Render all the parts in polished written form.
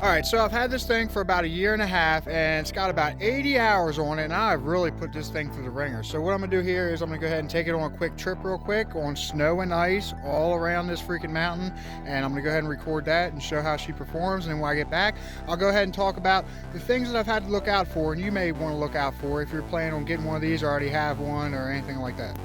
All right, so I've had this thing for about a year and a half and it's got about 80 hours on it, and I've really put this thing through the ringer. So what I'm gonna do here is I'm gonna go ahead and take it on a quick trip real quick on snow and ice all around this freaking mountain, and I'm gonna go ahead and record that and show how she performs. And then when I get back, I'll go ahead and talk about the things that I've had to look out for and you may want to look out for if you're planning on getting one of these or already have one or anything like that.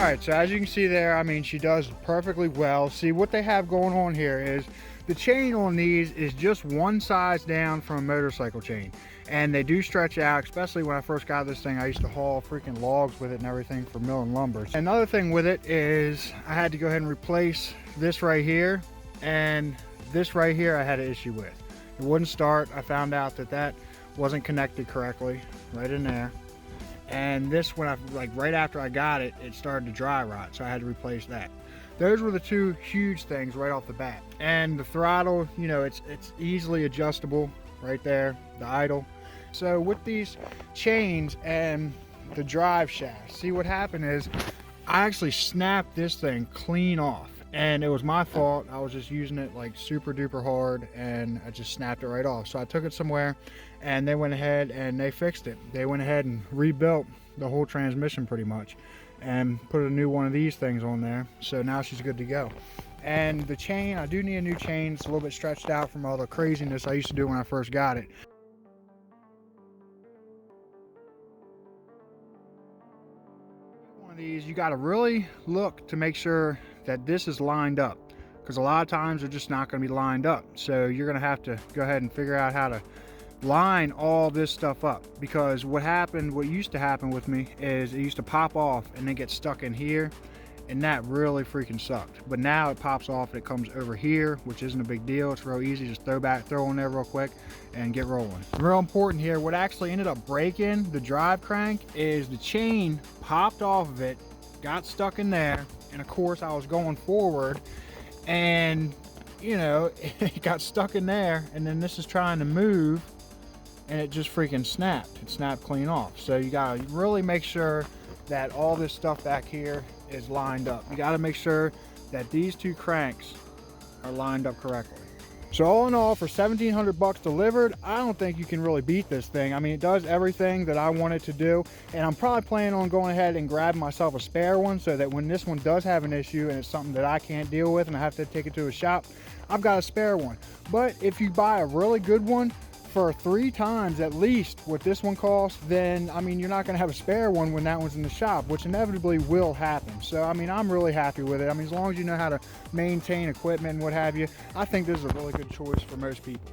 All right, so as you can see there, I mean, she does perfectly well. See, what they have going on here is the chain on these is just one size down from a motorcycle chain. And they do stretch out, especially when I first got this thing. I used to haul freaking logs with it and everything for milling lumber. Another thing with it is I had to go ahead and replace this right here, and this right here I had an issue with. It wouldn't start. I found out that that wasn't connected correctly right in there. And this, when I, like right after I got it, it started to dry rot, so I had to replace that. Those were the two huge things right off the bat. And the throttle, you know, it's easily adjustable right there, the idle. So with these chains and the drive shaft, see what happened is I actually snapped this thing clean off, and it was my fault. I was just using it like super duper hard and I just snapped it right off. So I took it somewhere and they went ahead and they fixed it. They went ahead and rebuilt the whole transmission pretty much and put a new one of these things on there. So now she's good to go. And the chain, I do need a new chain. It's a little bit stretched out from all the craziness I used to do when I first got it. these, you got to really look to make sure that this is lined up, because a lot of times they're just not going to be lined up. So you're going to have to go ahead and figure out how to line all this stuff up, because what used to happen with me is it used to pop off and then get stuck in here, and that really freaking sucked. But now it pops off and it comes over here, which isn't a big deal. It's real easy, just throw on there real quick and get rolling. Real important here, what actually ended up breaking the drive crank is the chain popped off of it, got stuck in there, and of course I was going forward and you know, it got stuck in there, and then this is trying to move and it just freaking snapped. It snapped clean off. So you gotta really make sure that all this stuff back here is lined up. You gotta make sure that these two cranks are lined up correctly. So all in all, for 1,700 bucks delivered, I don't think you can really beat this thing. I mean, it does everything that I want it to do, and I'm probably planning on going ahead and grabbing myself a spare one so that when this one does have an issue and it's something that I can't deal with and I have to take it to a shop, I've got a spare one. But if you buy a really good one for 3 times at least what this one costs, then I mean, you're not going to have a spare one when that one's in the shop, which inevitably will happen. So I mean, I'm really happy with it. I mean, as long as you know how to maintain equipment and what have you, I think this is a really good choice for most people.